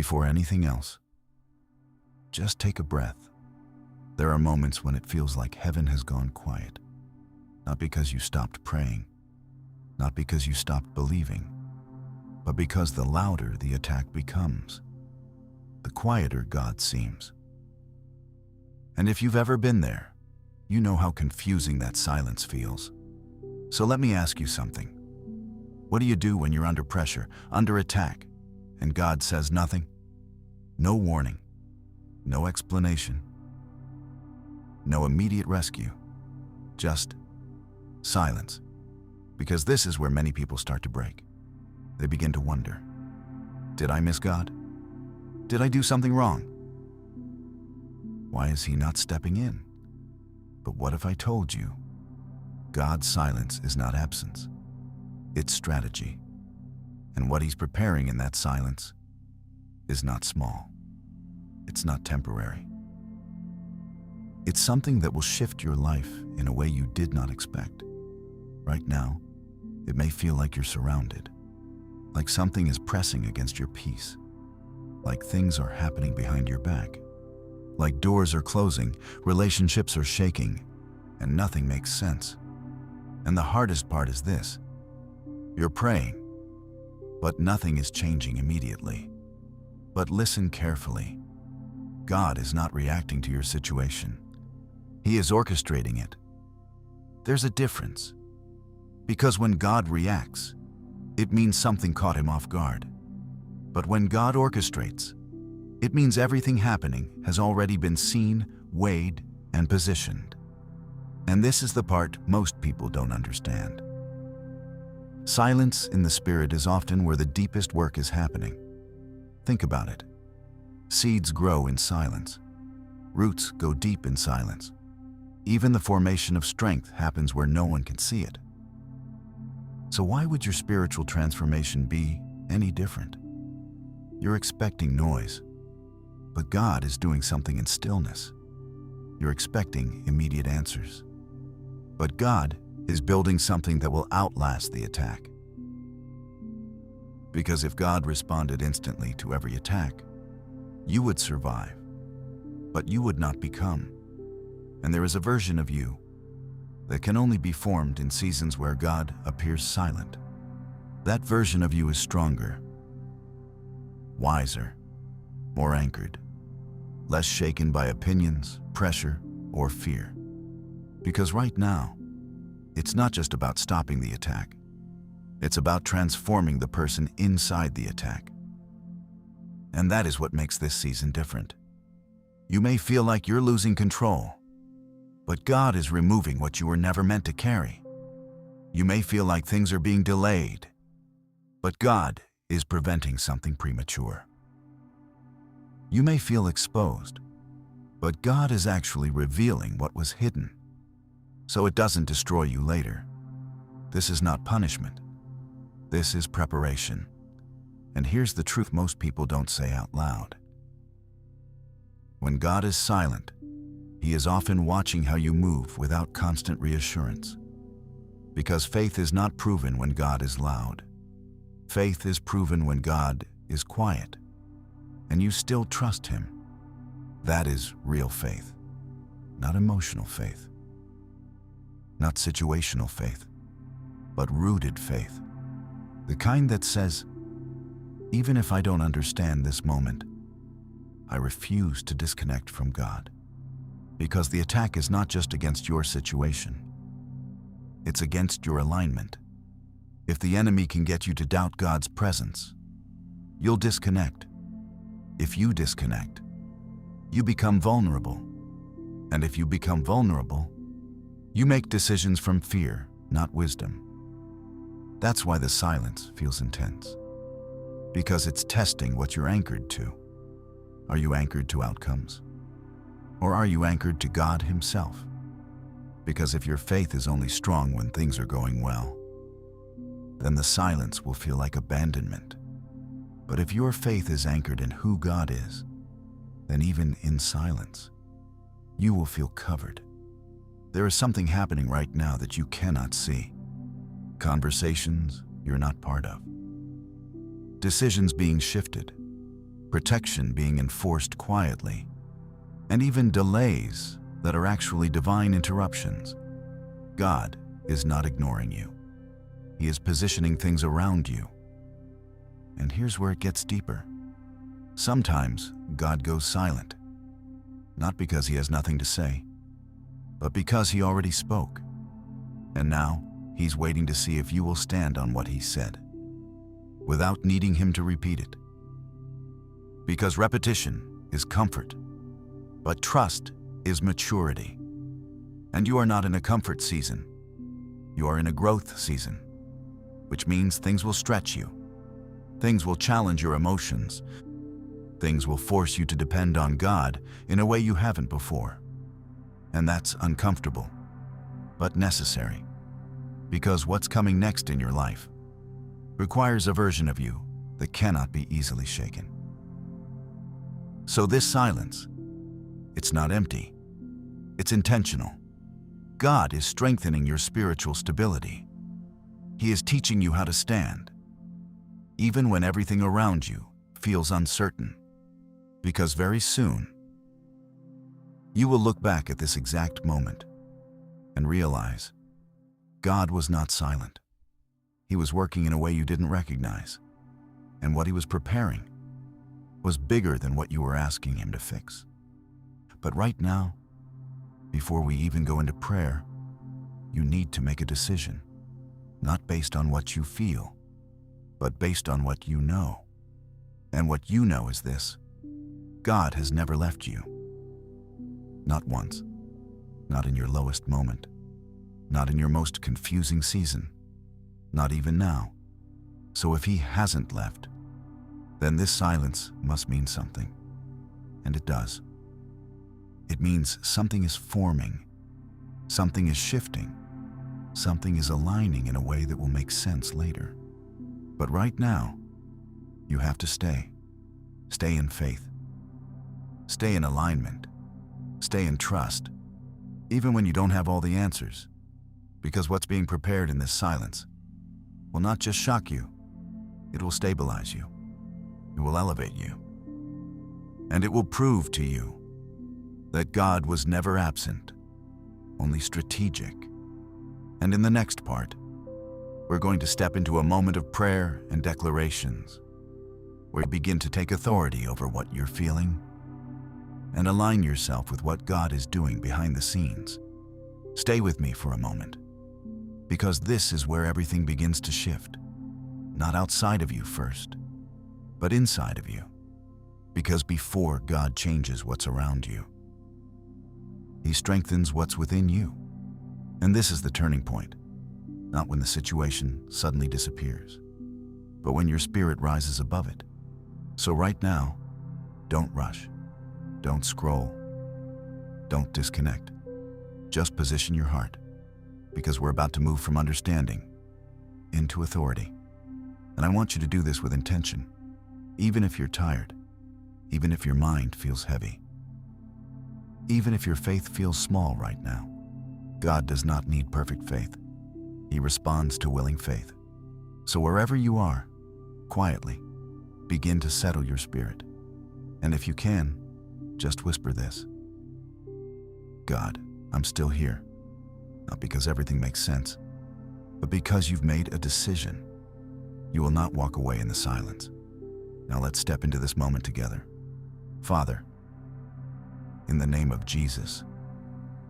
before anything else, just take a breath. There are moments when it feels like heaven has gone quiet. Not because you stopped praying, not because you stopped believing, but because the louder the attack becomes, the quieter God seems. And if you've ever been there, you know how confusing that silence feels. So let me ask you something. What do you do when you're under pressure, under attack, and God says nothing? No warning, no explanation, no immediate rescue, just silence. Because this is where many people start to break. They begin to wonder, did I miss God? Did I do something wrong? Why is he not stepping in? But what if I told you, God's silence is not absence, it's strategy. And what he's preparing in that silence is not small. It's not temporary. It's something that will shift your life in a way you did not expect. Right now, it may feel like you're surrounded, like something is pressing against your peace, like things are happening behind your back, like doors are closing, relationships are shaking, and nothing makes sense. And the hardest part is this: you're praying, but nothing is changing immediately. But listen carefully. God is not reacting to your situation. He is orchestrating it. There's a difference. Because when God reacts, it means something caught him off guard. But when God orchestrates, it means everything happening has already been seen, weighed, and positioned. And this is the part most people don't understand. Silence in the spirit is often where the deepest work is happening. Think about it. Seeds grow in silence. Roots go deep in silence. Even the formation of strength happens where no one can see it. So why would your spiritual transformation be any different? You're expecting noise, but God is doing something in stillness. You're expecting immediate answers, but God is building something that will outlast the attack. Because if God responded instantly to every attack, you would survive, but you would not become. And there is a version of you that can only be formed in seasons where God appears silent. That version of you is stronger, wiser, more anchored, less shaken by opinions, pressure, or fear. Because right now, it's not just about stopping the attack. It's about transforming the person inside the attack. And that is what makes this season different. You may feel like you're losing control, but God is removing what you were never meant to carry. You may feel like things are being delayed, but God is preventing something premature. You may feel exposed, but God is actually revealing what was hidden, so it doesn't destroy you later. This is not punishment. This is preparation. And here's the truth most people don't say out loud. When God is silent, he is often watching how you move without constant reassurance. Because faith is not proven when God is loud. Faith is proven when God is quiet, and you still trust him. That is real faith, not emotional faith, not situational faith, but rooted faith. The kind that says, even if I don't understand this moment, I refuse to disconnect from God. Because the attack is not just against your situation, it's against your alignment. If the enemy can get you to doubt God's presence, you'll disconnect. If you disconnect, you become vulnerable. And if you become vulnerable, you make decisions from fear, not wisdom. That's why the silence feels intense. Because it's testing what you're anchored to. Are you anchored to outcomes? Or are you anchored to God himself? Because if your faith is only strong when things are going well, then the silence will feel like abandonment. But if your faith is anchored in who God is, then even in silence, you will feel covered. There is something happening right now that you cannot see. Conversations you're not part of. Decisions being shifted, protection being enforced quietly, and even delays that are actually divine interruptions. God is not ignoring you. He is positioning things around you. And here's where it gets deeper. Sometimes God goes silent, not because he has nothing to say, but because he already spoke. And now he's waiting to see if you will stand on what he said, without needing him to repeat it. Because repetition is comfort, but trust is maturity. And you are not in a comfort season. You are in a growth season, which means things will stretch you. Things will challenge your emotions. Things will force you to depend on God in a way you haven't before. And that's uncomfortable, but necessary. Because what's coming next in your life requires a version of you that cannot be easily shaken. So this silence, it's not empty. It's intentional. God is strengthening your spiritual stability. He is teaching you how to stand, even when everything around you feels uncertain. Because very soon, you will look back at this exact moment and realize God was not silent. He was working in a way you didn't recognize, and what he was preparing was bigger than what you were asking him to fix. But right now, before we even go into prayer, you need to make a decision, not based on what you feel, but based on what you know. And what you know is this: God has never left you. Not once. Not in your lowest moment. Not in your most confusing season. Not even now. So if he hasn't left, then this silence must mean something. And it does. It means something is forming. Something is shifting. Something is aligning in a way that will make sense later. But right now, you have to stay. Stay in faith. Stay in alignment. Stay in trust, even when you don't have all the answers. Because what's being prepared in this silence will not just shock you, it will stabilize you. It will elevate you. And it will prove to you that God was never absent, only strategic. And in the next part, we're going to step into a moment of prayer and declarations, where you begin to take authority over what you're feeling and align yourself with what God is doing behind the scenes. Stay with me for a moment, because this is where everything begins to shift. Not outside of you first, but inside of you. Because before God changes what's around you, he strengthens what's within you. And this is the turning point, not when the situation suddenly disappears, but when your spirit rises above it. So right now, don't rush. Don't scroll. Don't disconnect. Just position your heart, because we're about to move from understanding into authority. And I want you to do this with intention, even if you're tired, even if your mind feels heavy, even if your faith feels small right now. God does not need perfect faith. He responds to willing faith. So wherever you are, quietly, begin to settle your spirit. And if you can, just whisper this: God, I'm still here. Not because everything makes sense, but because you've made a decision. You will not walk away in the silence. Now let's step into this moment together. Father, in the name of Jesus,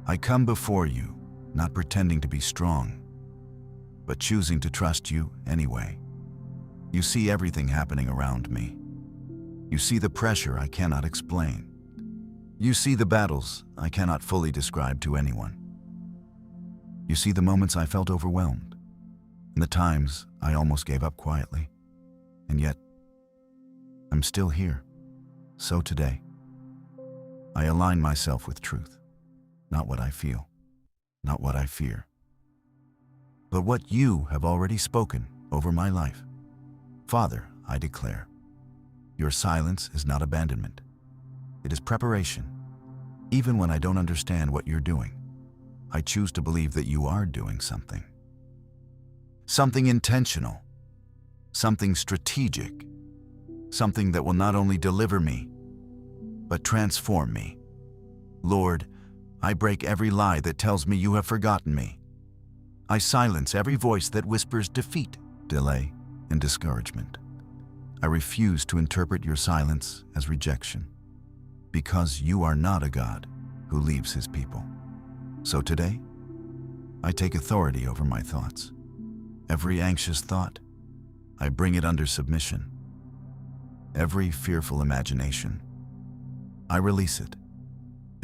I come before you, not pretending to be strong, but choosing to trust you anyway. You see everything happening around me. You see the pressure I cannot explain. You see the battles I cannot fully describe to anyone. You see the moments I felt overwhelmed, and the times I almost gave up quietly. And yet, I'm still here. So today, I align myself with truth, not what I feel, not what I fear, but what you have already spoken over my life. Father, I declare, your silence is not abandonment. It is preparation. Even when I don't understand what you're doing, I choose to believe that you are doing something. Something intentional, something strategic, something that will not only deliver me, but transform me. Lord, I break every lie that tells me you have forgotten me. I silence every voice that whispers defeat, delay, and discouragement. I refuse to interpret your silence as rejection, because you are not a God who leaves his people. So today, I take authority over my thoughts. Every anxious thought, I bring it under submission. Every fearful imagination, I release it.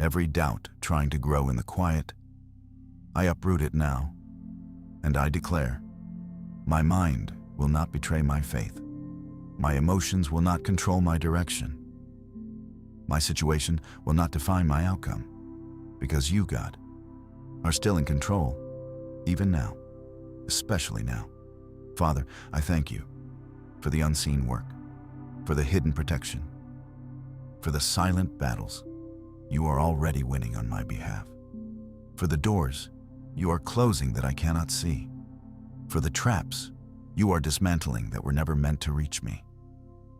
Every doubt trying to grow in the quiet, I uproot it now, and I declare, my mind will not betray my faith. My emotions will not control my direction. My situation will not define my outcome, because you, God, are still in control, even now, especially now. Father, I thank you for the unseen work, for the hidden protection, for the silent battles you are already winning on my behalf, for the doors you are closing that I cannot see, for the traps you are dismantling that were never meant to reach me,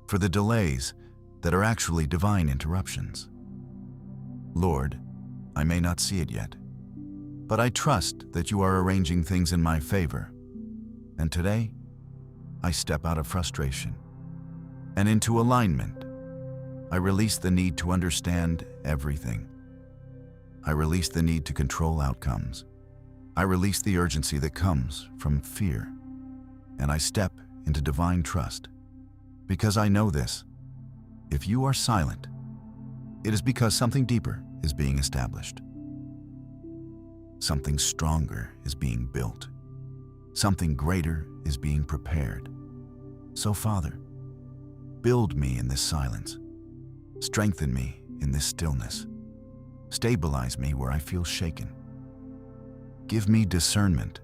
for the delays that are actually divine interruptions. Lord, I may not see it yet, but I trust that you are arranging things in my favor. And today, I step out of frustration and into alignment. I release the need to understand everything. I release the need to control outcomes. I release the urgency that comes from fear. And I step into divine trust, because I know this: if you are silent, it is because something deeper is being established. Something stronger is being built. Something greater is being prepared. So, Father, build me in this silence. Strengthen me in this stillness. Stabilize me where I feel shaken. Give me discernment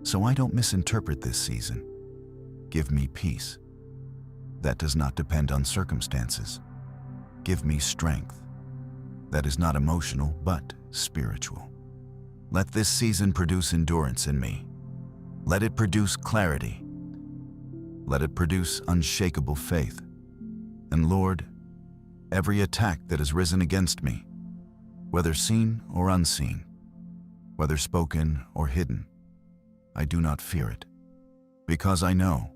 so I don't misinterpret this season. Give me peace that does not depend on circumstances. Give me strength that is not emotional but spiritual. Let this season produce endurance in me. Let it produce clarity. Let it produce unshakable faith. And Lord, every attack that has risen against me, whether seen or unseen, whether spoken or hidden, I do not fear it, because I know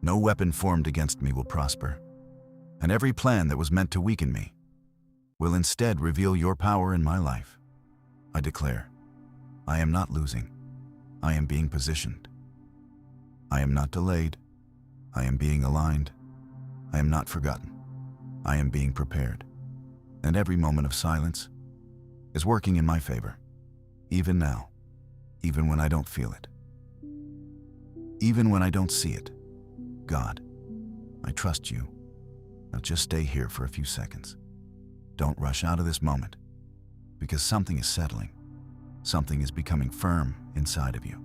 no weapon formed against me will prosper, and every plan that was meant to weaken me will instead reveal your power in my life. I declare, I am not losing. I am being positioned. I am not delayed. I am being aligned. I am not forgotten. I am being prepared. And every moment of silence is working in my favor, even now, even when I don't feel it, even when I don't see it. God, I trust you. Now just stay here for a few seconds. Don't rush out of this moment, because something is settling. Something is becoming firm inside of you.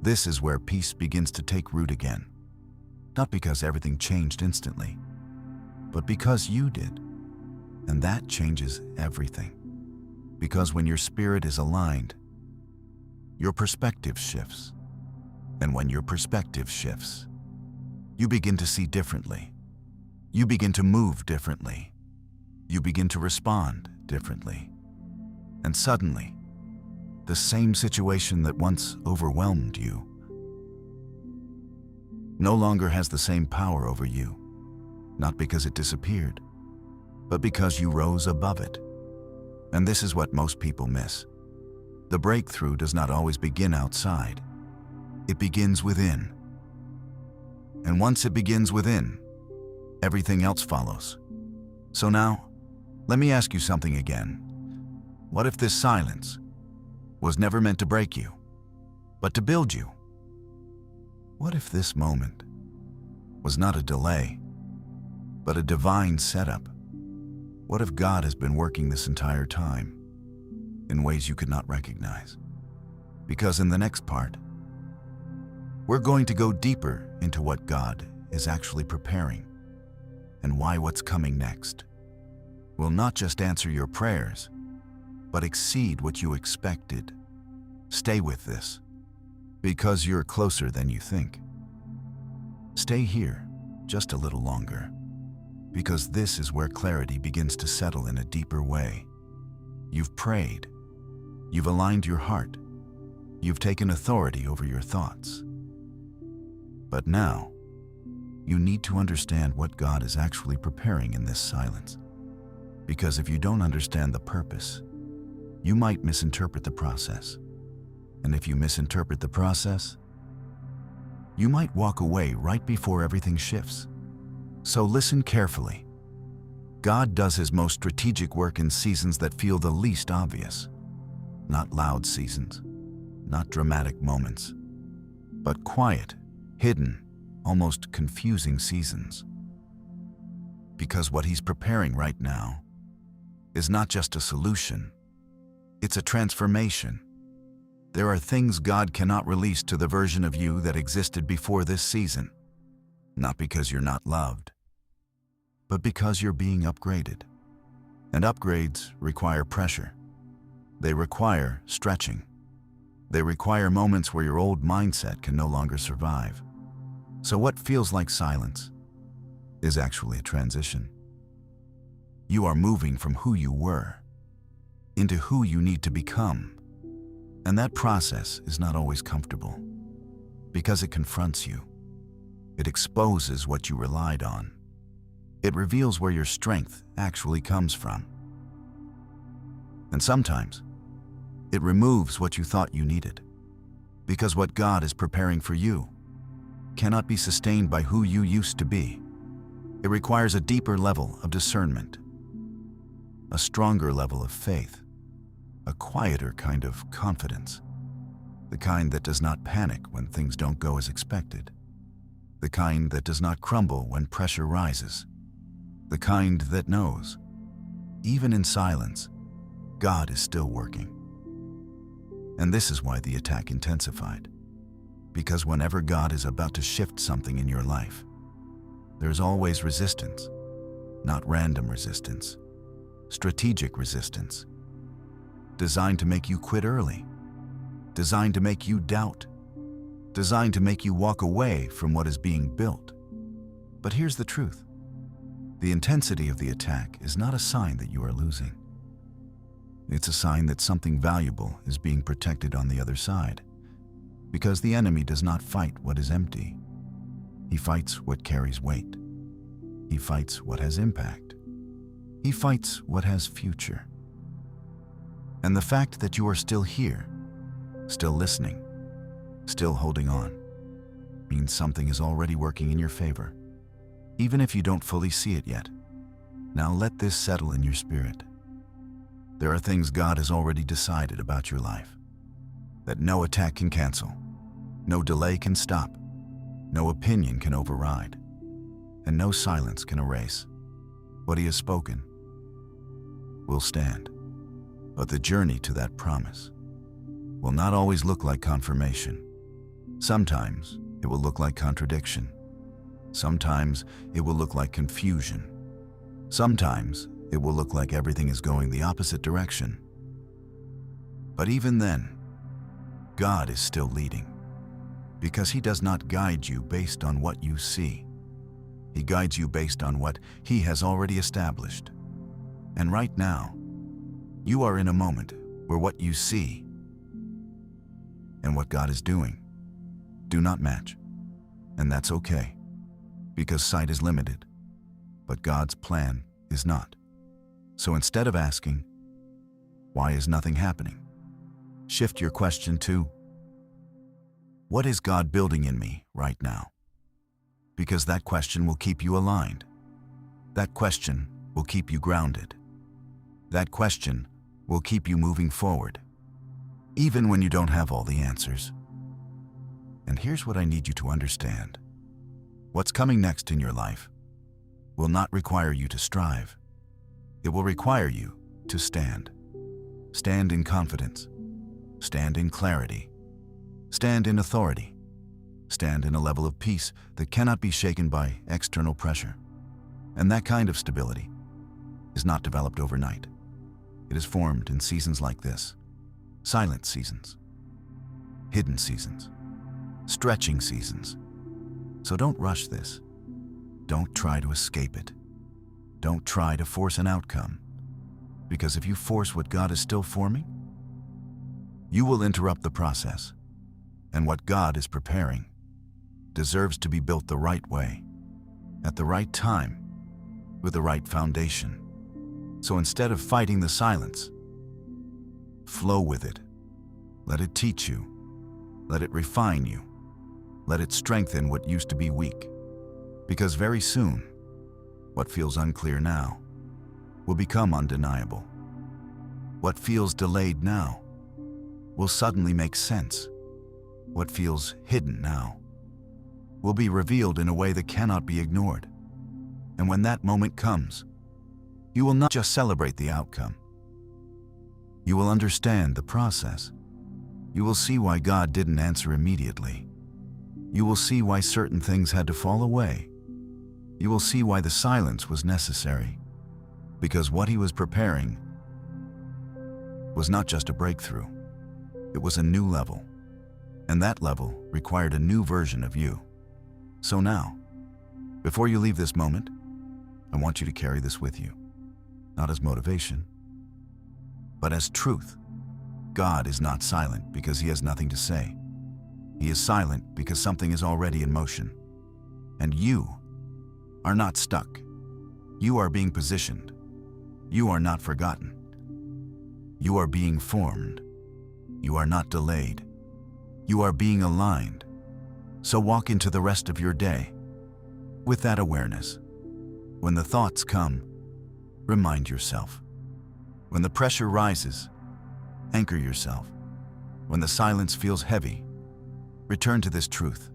This is where peace begins to take root again, not because everything changed instantly, but because you did. And that changes everything. Because when your spirit is aligned, your perspective shifts. And when your perspective shifts, you begin to see differently. You begin to move differently. You begin to respond differently. And suddenly, the same situation that once overwhelmed you no longer has the same power over you, not because it disappeared, but because you rose above it. And this is what most people miss. The breakthrough does not always begin outside. It begins within. And once it begins within, everything else follows. So now, let me ask you something again. What if this silence was never meant to break you, but to build you? What if this moment was not a delay, but a divine setup? What if God has been working this entire time in ways you could not recognize? Because in the next part, we're going to go deeper into what God is actually preparing and why what's coming next will not just answer your prayers, but exceed what you expected. Stay with this, because you're closer than you think. Stay here just a little longer, because this is where clarity begins to settle in a deeper way. You've prayed. You've aligned your heart. You've taken authority over your thoughts. But now, you need to understand what God is actually preparing in this silence. Because if you don't understand the purpose, you might misinterpret the process. And if you misinterpret the process, you might walk away right before everything shifts. So listen carefully. God does His most strategic work in seasons that feel the least obvious. Not loud seasons, not dramatic moments, but quiet, hidden, almost confusing seasons. Because what He's preparing right now is not just a solution, it's a transformation. There are things God cannot release to the version of you that existed before this season, not because you're not loved, but because you're being upgraded. And upgrades require pressure. They require stretching. They require moments where your old mindset can no longer survive. So what feels like silence is actually a transition. You are moving from who you were into who you need to become. And that process is not always comfortable, because it confronts you. It exposes what you relied on. It reveals where your strength actually comes from. And sometimes, it removes what you thought you needed, because what God is preparing for you cannot be sustained by who you used to be. It requires a deeper level of discernment, a stronger level of faith, a quieter kind of confidence, the kind that does not panic when things don't go as expected, the kind that does not crumble when pressure rises, the kind that knows, even in silence, God is still working. And this is why the attack intensified, because whenever God is about to shift something in your life, there's always resistance, not random resistance, strategic resistance, designed to make you quit early, designed to make you doubt, designed to make you walk away from what is being built. But here's the truth. The intensity of the attack is not a sign that you are losing. It's a sign that something valuable is being protected on the other side, because the enemy does not fight what is empty. He fights what carries weight. He fights what has impact. He fights what has future. And the fact that you are still here, still listening, still holding on, means something is already working in your favor, even if you don't fully see it yet. Now let this settle in your spirit. There are things God has already decided about your life that no attack can cancel, no delay can stop, no opinion can override, and no silence can erase. What He has spoken will stand. But the journey to that promise will not always look like confirmation. Sometimes it will look like contradiction. Sometimes it will look like confusion. Sometimes it will look like everything is going the opposite direction. But even then, God is still leading, because He does not guide you based on what you see. He guides you based on what He has already established. And right now, you are in a moment where what you see and what God is doing do not match. And that's okay, because sight is limited, but God's plan is not. So instead of asking, why is nothing happening? Shift your question to, what is God building in me right now? Because that question will keep you aligned. That question will keep you grounded. That question will keep you moving forward, even when you don't have all the answers. And here's what I need you to understand. What's coming next in your life will not require you to strive. It will require you to stand. Stand in confidence. Stand in clarity. Stand in authority. Stand in a level of peace that cannot be shaken by external pressure. And that kind of stability is not developed overnight. It is formed in seasons like this. Silent seasons. Hidden seasons. Stretching seasons. So don't rush this. Don't try to escape it. Don't try to force an outcome. Because if you force what God is still forming, you will interrupt the process. And what God is preparing deserves to be built the right way, at the right time, with the right foundation. So instead of fighting the silence, flow with it. Let it teach you. Let it refine you. Let it strengthen what used to be weak. Because very soon, what feels unclear now will become undeniable. What feels delayed now will suddenly make sense. What feels hidden now will be revealed in a way that cannot be ignored. And when that moment comes, you will not just celebrate the outcome. You will understand the process. You will see why God didn't answer immediately. You will see why certain things had to fall away. You will see why the silence was necessary. Because what He was preparing was not just a breakthrough. It was a new level. And that level required a new version of you. So now, before you leave this moment, I want you to carry this with you. Not as motivation, but as truth. God is not silent because He has nothing to say. He is silent because something is already in motion. And you are not stuck. You are being positioned. You are not forgotten. You are being formed. You are not delayed. You are being aligned. So walk into the rest of your day with that awareness. When the thoughts come, remind yourself. When the pressure rises, anchor yourself. When the silence feels heavy, return to this truth.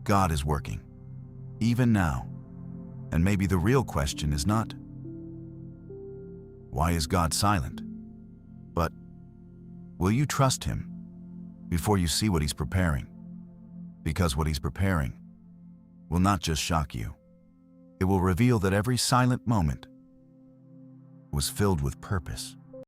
God is working, even now. And maybe the real question is not, why is God silent? But, will you trust Him before you see what He's preparing? Because what He's preparing will not just shock you. It will reveal that every silent moment was filled with purpose.